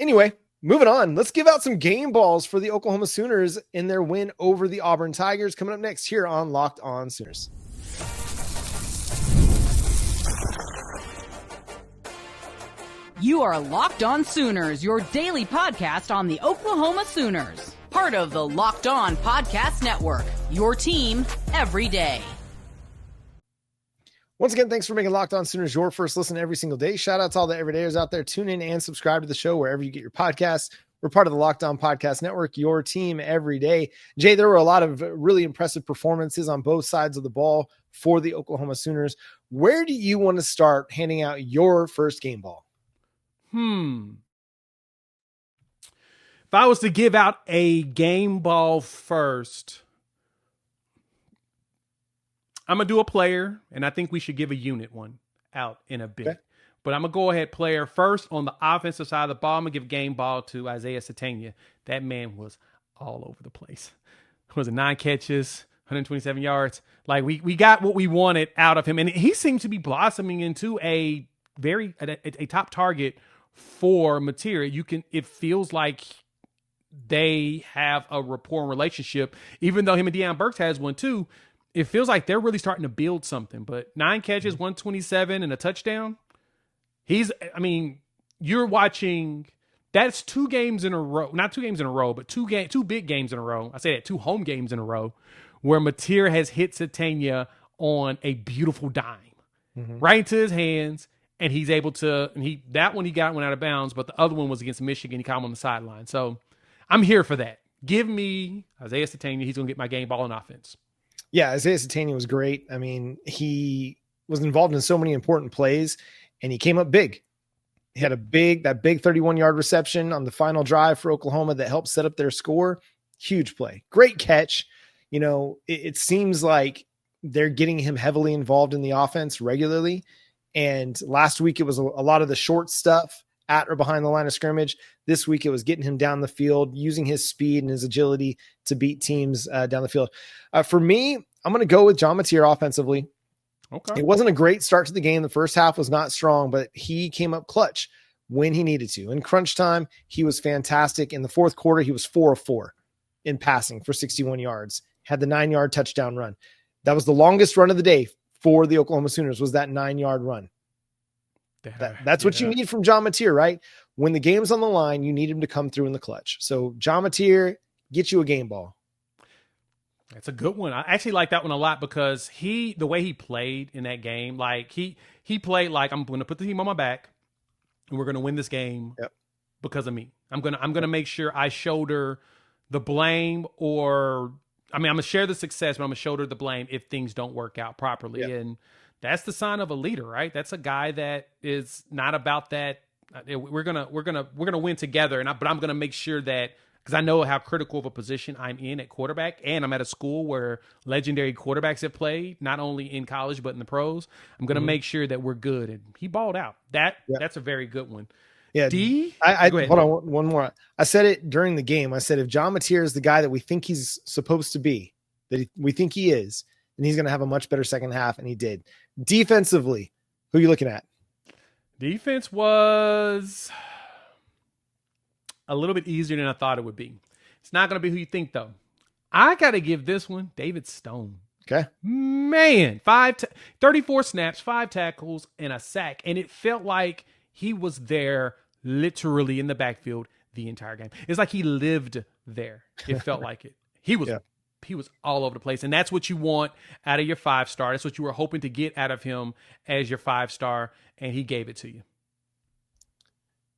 Anyway, moving on. Let's give out some game balls for the Oklahoma Sooners in their win over the Auburn Tigers. Coming up next here on Locked On Sooners. You are Locked On Sooners, your daily podcast on the Oklahoma Sooners. Part of the Locked On Podcast Network, your team every day. Once again, thanks for making Locked On Sooners your first listen every single day. Shout out to all the everydayers out there. Tune in and subscribe to the show wherever you get your podcasts. We're part of the Locked On Podcast Network, your team every day. Jay, there were a lot of really impressive performances on both sides of the ball for the Oklahoma Sooners. Where do you want to start handing out your first game ball? If I was to give out a game ball first, I'm going to do a player, and I think we should give a unit one out in a bit. Okay. But I'm going to go ahead player first on the offensive side of the ball. I'm going to give game ball to Isaiah Satania. That man was all over the place. Was it 9 catches, 127 yards? Like we got what we wanted out of him. And he seemed to be blossoming into a top target for material. It feels like they have a rapport and relationship, even though him and Deion Burks has one too. It feels like they're really starting to build something. But 9 catches, 127 and a touchdown. You're watching, that's 2 games in a row, not 2 games in a row, but two big games in a row. I say that 2 home games in a row where Mateer has hit Satania on a beautiful dime right into his hands. And he's able to, that one he got one out of bounds, but the other one was against Michigan. He caught him on the sideline. So I'm here for that. Give me Isaiah Satania. He's going to get my game ball on offense. Yeah, Isaiah Satania was great. I mean, he was involved in so many important plays, and he came up big. He had that big 31-yard reception on the final drive for Oklahoma that helped set up their score. Huge play. Great catch. It seems like they're getting him heavily involved in the offense regularly. And last week it was a lot of the short stuff at or behind the line of scrimmage. This week it was getting him down the field, using his speed and his agility to beat teams down the field. For me, I'm going to go with John Mateer offensively. Okay. It wasn't a great start to the game. The first half was not strong, but he came up clutch when he needed to. In crunch time, he was fantastic. In the fourth quarter, he was 4 of 4 in passing for 61 yards, had the 9-yard touchdown run. That was the longest run of the day for the Oklahoma Sooners, was that 9-yard run. That's what you need from John Mateer, right? When the game's on the line, you need him to come through in the clutch. So John Mateer, get you a game ball. That's a good one. I actually like that one a lot because the way he played in that game, like he played like, I'm going to put the team on my back and we're going to win this game because of me. I'm going to make sure I shoulder the blame, or I'm going to share the success, but I'm going to shoulder the blame if things don't work out properly. Yep. And that's the sign of a leader, right? That's a guy that is not about that. We're gonna win together, but I'm gonna make sure that, because I know how critical of a position I'm in at quarterback, and I'm at a school where legendary quarterbacks have played, not only in college but in the pros. I'm gonna make sure that we're good, and he balled out. That's a very good one. Yeah, hold on, one more. I said it during the game. I said if John Mateer is the guy that we think he's supposed to be, we think he is, and he's going to have a much better second half, and he did. Defensively, who are you looking at? Defense was a little bit easier than I thought it would be. It's not going to be who you think, though. I got to give this one David Stone. Okay. Man, 34 snaps, 5 tackles, and a sack. And it felt like he was there literally in the backfield the entire game. It's like he lived there. It felt like it. He was all over the place. And that's what you want out of your 5-star. That's what you were hoping to get out of him as your 5-star. And he gave it to you.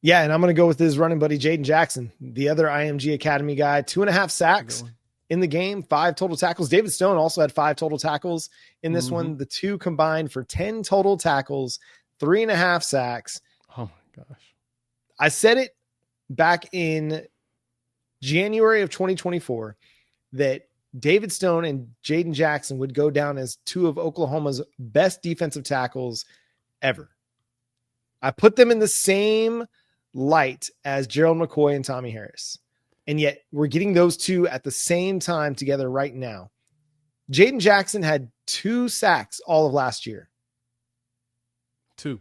Yeah, and I'm going to go with his running buddy, Jaden Jackson, the other IMG Academy guy. 2.5 sacks in the game, 5 total tackles. David Stone also had 5 total tackles in this one. The two combined for 10 total tackles, 3.5 sacks. Oh, my gosh. I said it back in January of 2024 that David Stone and Jaden Jackson would go down as 2 of Oklahoma's best defensive tackles ever. I put them in the same light as Gerald McCoy and Tommy Harris. And yet we're getting those 2 at the same time together right now. Jaden Jackson had 2 sacks all of last year. 2.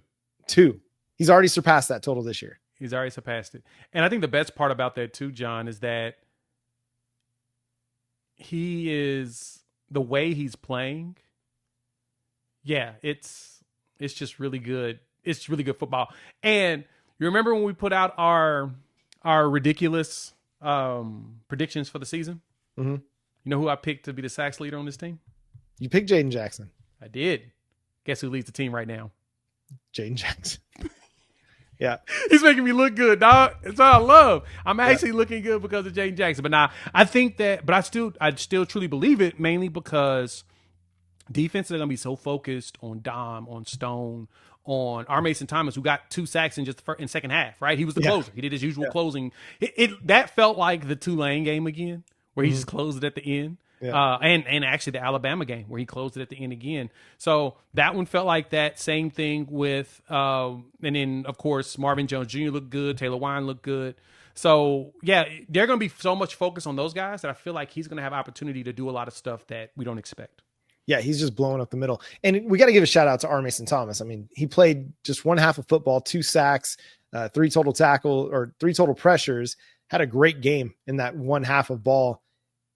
He's already surpassed that total this year. He's already surpassed it. And I think the best part about that too, John, is that the way he's playing. Yeah, it's just really good. It's really good football. And you remember when we put out our ridiculous predictions for the season? Mm-hmm. You know who I picked to be the sacks leader on this team? You picked Jaden Jackson. I did. Guess who leads the team right now? Jaden Jackson. Yeah. He's making me look good, dog. That's what I love. I'm actually looking good because of Jaden Jackson. But now I think that, but I still truly believe it, mainly because defenses are going to be so focused on Dom, on Stone, on R. Mason Thomas, who got 2 sacks in just in second half, right? He was the closer. He did his usual closing. That felt like the Tulane game again, where he just closed it at the end. Yeah. And actually the Alabama game where he closed it at the end again. So that one felt like that. Same thing with, and then of course Marvin Jones Jr. looked good. Taylor Wine looked good. So yeah, they're going to be so much focus on those guys that I feel like he's going to have opportunity to do a lot of stuff that we don't expect. Yeah, he's just blowing up the middle. And we got to give a shout out to R. Mason Thomas. I mean, he played just one half of football, 2 sacks, 3 total pressures, had a great game in that one half of ball.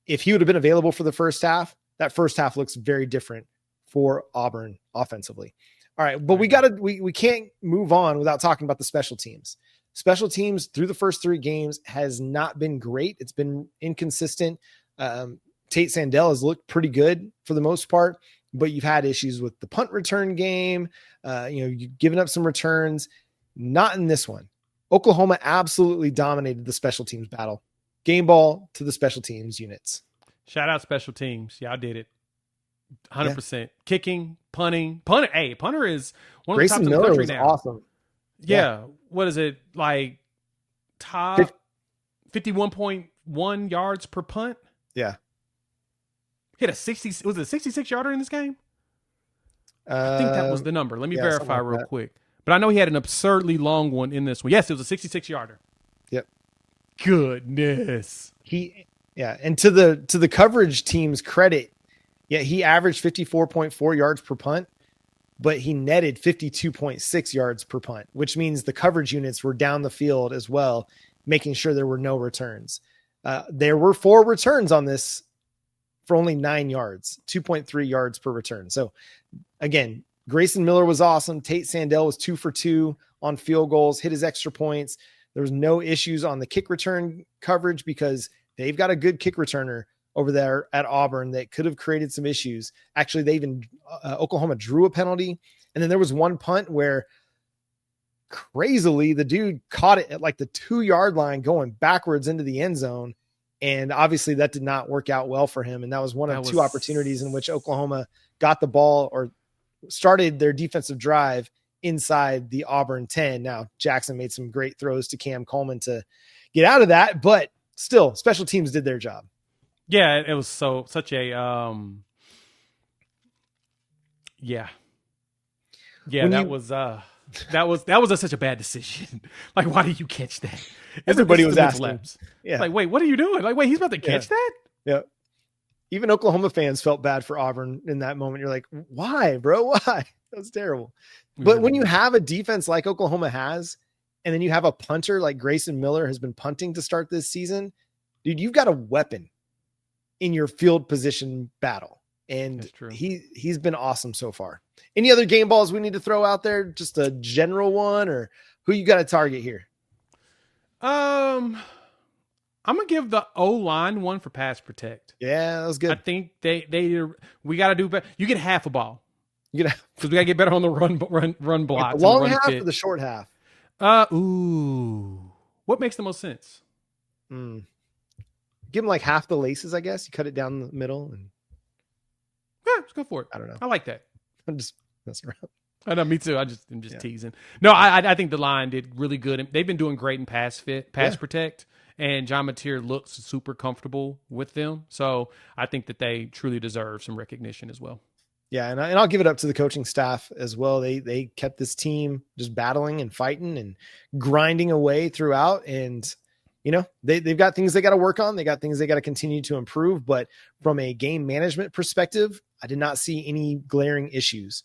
If he would have been available for the first half, that first half looks very different for Auburn offensively. All right, but we can't move on without talking about the special teams. Special teams through the first 3 games has not been great. It's been inconsistent. Tate Sandell has looked pretty good for the most part, but you've had issues with the punt return game. You've given up some returns. Not in this one. Oklahoma absolutely dominated the special teams battle. Game ball to the special teams units. Shout out special teams. Y'all did it. 100%. Yeah. Kicking, punting. Hey, punter is one of the top in the country now. Awesome. Yeah. What is it? Like top 51.1 yards per punt? Yeah. Hit was it a 66 yarder in this game? I think that was the number. Let me verify real quick. But I know he had an absurdly long one in this one. Yes, it was a 66 yarder. Yep. Goodness. And to the coverage team's credit, he averaged 54.4 yards per punt, but he netted 52.6 yards per punt, which means the coverage units were down the field as well, making sure there were no returns. There were 4 returns on this for only 9 yards, 2.3 yards per return. So again, Grayson Miller was awesome. Tate Sandell was 2 for 2 on field goals, hit his extra points. There was no issues on the kick return coverage because they've got a good kick returner over there at Auburn that could have created some issues. Actually, Oklahoma drew a penalty. And then there was one punt where crazily the dude caught it at like the 2-yard line going backwards into the end zone. And obviously that did not work out well for him. And that was one of 2 opportunities in which Oklahoma got the ball or started their defensive drive inside the Auburn 10. Now, Jackson made some great throws to Cam Coleman to get out of that, but still, special teams did their job. Yeah, it was such a that was such a bad decision. Like, why did you catch that? Everybody was asking. Yeah. Like, wait, what are you doing? Like, wait, he's about to catch that? Yeah. Even Oklahoma fans felt bad for Auburn in that moment. You're like, why, bro? Why? That was terrible. But when you have a defense like Oklahoma has, and then you have a punter like Grayson Miller has been punting to start this season, dude, you've got a weapon in your field position battle. And he's been awesome so far. Any other game balls we need to throw out there? Just a general one, or who you got to target here? I'm gonna give the O-line one for pass protect. Yeah, that was good. I think we got to do better. You get half a ball. Because we got to get better on the run blocks. The long half or the short half? What makes the most sense? Give him like half the laces, I guess. You cut it down the middle. And yeah, let's go for it. I don't know. I like that. I'm just messing around. I know, me too. I'm just teasing. No, I think the line did really good. They've been doing great in pass protect, and John Mateer looks super comfortable with them. So I think that they truly deserve some recognition as well. Yeah, and I'll give it up to the coaching staff as well. They kept this team just battling and fighting and grinding away throughout. And, they've got things they got to work on. They got things they got to continue to improve. But from a game management perspective, I did not see any glaring issues.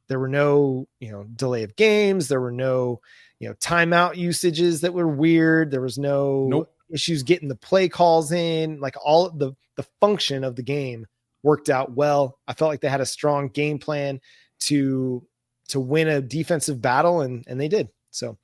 There were no, delay of games. There were no timeout usages that were weird. There was no issues getting the play calls in. Like all the function of the game worked out well. I felt like they had a strong game plan to win a defensive battle, and they did. So,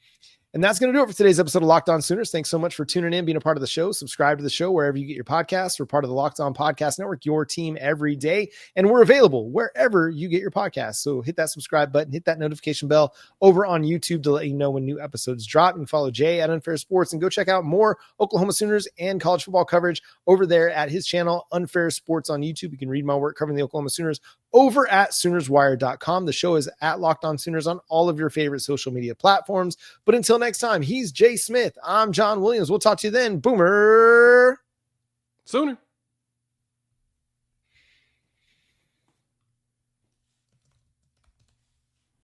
and that's going to do it for today's episode of Locked On Sooners. Thanks so much for tuning in, being a part of the show. Subscribe to the show wherever you get your podcasts. We're part of the Locked On Podcast Network, your team every day. And we're available wherever you get your podcasts. So hit that subscribe button, hit that notification bell over on YouTube to let you know when new episodes drop. And follow Jay at Unfair Sports and go check out more Oklahoma Sooners and college football coverage over there at his channel, Unfair Sports on YouTube. You can read my work covering the Oklahoma Sooners over at SoonersWire.com. The show is at Locked On Sooners on all of your favorite social media platforms. But until next time, he's Jay Smith. I'm John Williams. We'll talk to you then. Boomer Sooner.